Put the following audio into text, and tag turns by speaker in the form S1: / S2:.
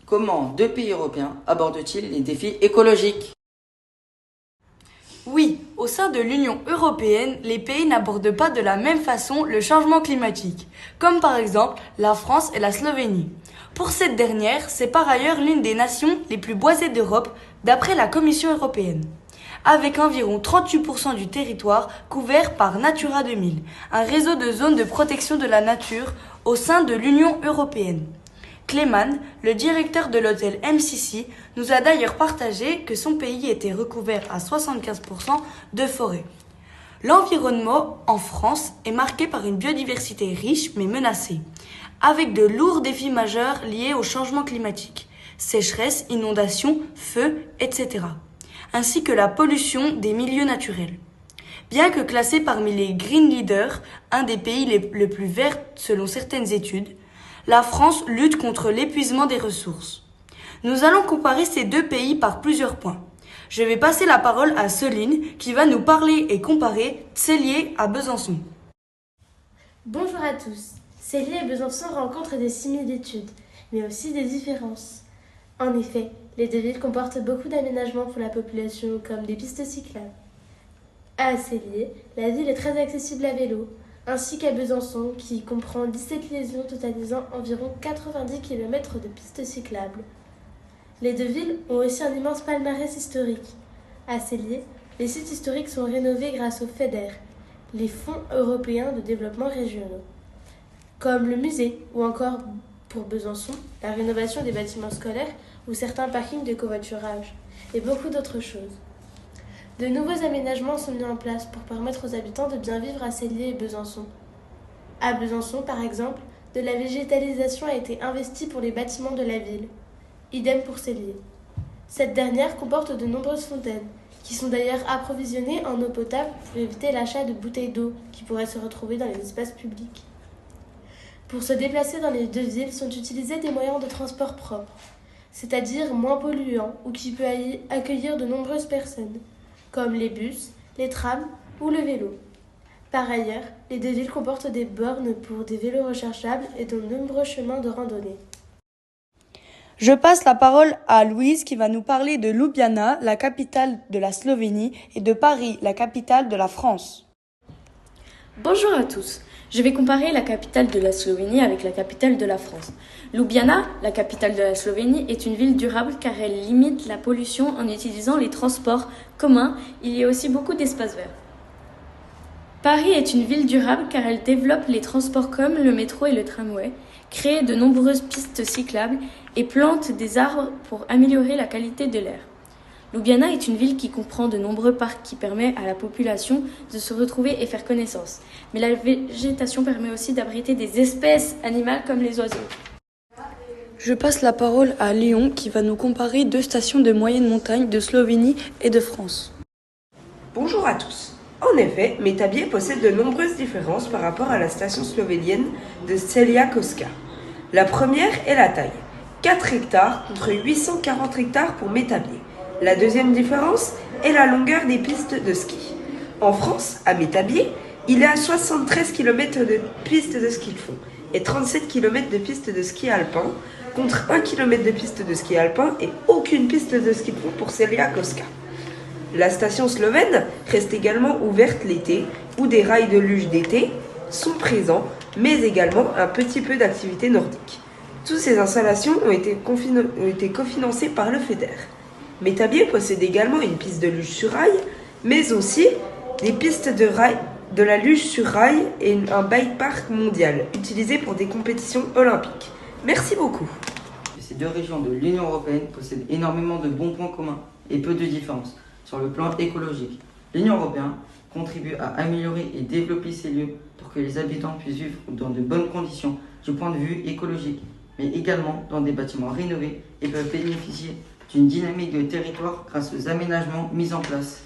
S1: Comment deux pays européens abordent-ils les défis écologiques?
S2: Oui, au sein de l'Union européenne, les pays n'abordent pas de la même façon le changement climatique, comme par exemple la France et la Slovénie. Pour cette dernière, c'est par ailleurs l'une des nations les plus boisées d'Europe, d'après la Commission européenne, avec environ 38% du territoire couvert par Natura 2000, un réseau de zones de protection de la nature au sein de l'Union européenne. Clément, le directeur de l'hôtel MCC, nous a d'ailleurs partagé que son pays était recouvert à 75% de forêt. L'environnement en France est marqué par une biodiversité riche mais menacée, avec de lourds défis majeurs liés au changement climatique, sécheresse, inondations, feux, etc., ainsi que la pollution des milieux naturels. Bien que classé parmi les Green Leaders, un des pays les plus verts selon certaines études, la France lutte contre l'épuisement des ressources. Nous allons comparer ces deux pays par plusieurs points. Je vais passer la parole à Céline qui va nous parler et comparer Cellier à Besançon.
S3: Bonjour à tous. Cellier et Besançon rencontrent des similitudes, mais aussi des différences. En effet, les deux villes comportent beaucoup d'aménagements pour la population, comme des pistes cyclables. À Cellier, la ville est très accessible à vélo, ainsi qu'à Besançon, qui comprend 17 liaisons totalisant environ 90 km de pistes cyclables. Les deux villes ont aussi un immense palmarès historique. À Cellier, les sites historiques sont rénovés grâce au FEDER, les Fonds européens de développement régionaux, comme le musée, ou encore, pour Besançon, la rénovation des bâtiments scolaires ou certains parkings de covoiturage, et beaucoup d'autres choses. De nouveaux aménagements sont mis en place pour permettre aux habitants de bien vivre à Cellier et Besançon. À Besançon, par exemple, de la végétalisation a été investie pour les bâtiments de la ville. Idem pour Cellier. Cette dernière comporte de nombreuses fontaines, qui sont d'ailleurs approvisionnées en eau potable pour éviter l'achat de bouteilles d'eau qui pourraient se retrouver dans les espaces publics. Pour se déplacer dans les deux villes sont utilisés des moyens de transport propres, c'est-à-dire moins polluants ou qui peuvent accueillir de nombreuses personnes, comme les bus, les trams ou le vélo. Par ailleurs, les deux villes comportent des bornes pour des vélos rechargeables et de nombreux chemins de randonnée.
S2: Je passe la parole à Louise qui va nous parler de Ljubljana, la capitale de la Slovénie, et de Paris, la capitale de la France.
S4: Bonjour à tous. Je vais comparer la capitale de la Slovénie avec la capitale de la France. Ljubljana, la capitale de la Slovénie, est une ville durable car elle limite la pollution en utilisant les transports communs. Il y a aussi beaucoup d'espaces verts. Paris est une ville durable car elle développe les transports comme le métro et le tramway, crée de nombreuses pistes cyclables et plante des arbres pour améliorer la qualité de l'air. Ljubljana est une ville qui comprend de nombreux parcs qui permet à la population de se retrouver et faire connaissance. Mais la végétation permet aussi d'abriter des espèces animales comme les oiseaux.
S2: Je passe la parole à Léon qui va nous comparer deux stations de moyenne montagne de Slovénie et de France.
S5: Bonjour à tous. En effet, Metabier possède de nombreuses différences par rapport à la station slovénienne de Celia Koska. La première est la taille, 4 hectares contre 840 hectares pour Metabier. La deuxième différence est la longueur des pistes de ski. En France, à Metabier, il y a 73 km de pistes de ski de fond et 37 km de pistes de ski alpin, contre 1 km de pistes de ski alpin et aucune piste de ski de fond pour Celia Koska. La station slovène reste également ouverte l'été, où des rails de luge d'été sont présents, mais également un petit peu d'activité nordique. Toutes ces installations ont été cofinancées par le FEDER. Metabier possède également une piste de luge sur rail, mais aussi des pistes de la luge sur rail et un bike park mondial, utilisé pour des compétitions olympiques. Merci beaucoup.
S1: Ces deux régions de l'Union européenne possèdent énormément de bons points communs et peu de différences sur le plan écologique. L'Union européenne contribue à améliorer et développer ces lieux pour que les habitants puissent vivre dans de bonnes conditions du point de vue écologique, mais également dans des bâtiments rénovés et peuvent bénéficier d'une dynamique de territoire grâce aux aménagements mis en place.